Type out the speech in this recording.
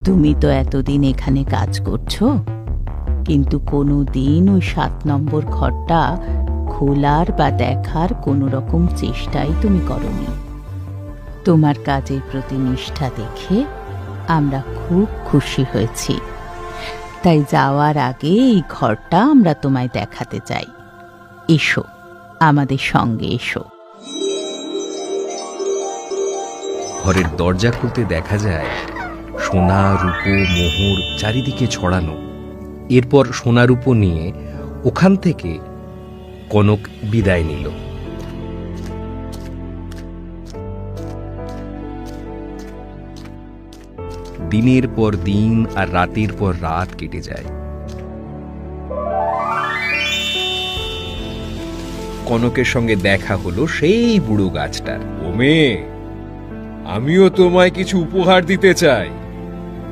তুমি তো এতদিন এখানে কাজ করছো, কিন্তু কোনো দিন ওই 7 নম্বর ঘরটা খোলার বা দেখার কোনো রকম চেষ্টাই তুমি করনি। তোমার কাজের প্রতি নিষ্ঠা দেখে আমরা খুব খুশি হয়েছি। তাই যাওয়ার আগে এই ঘরটা আমরা তোমায় দেখাতে চাই। এসো, আমাদের সঙ্গে এসো। ঘরের দরজা খুলতে দেখা যায় সোনা রূপো মোহর চারিদিকে ছড়ানো। এরপর সোনা রূপো নিয়ে ওখান থেকে কনক বিদায় নিল। দিনের পর দিন আর রাতের পর রাত কেটে যায়। কনকের সঙ্গে দেখা হলো সেই বুড়ো গাছটার। ও মেয়ে, আমিও তোমায় কিছু উপহার দিতে চাই।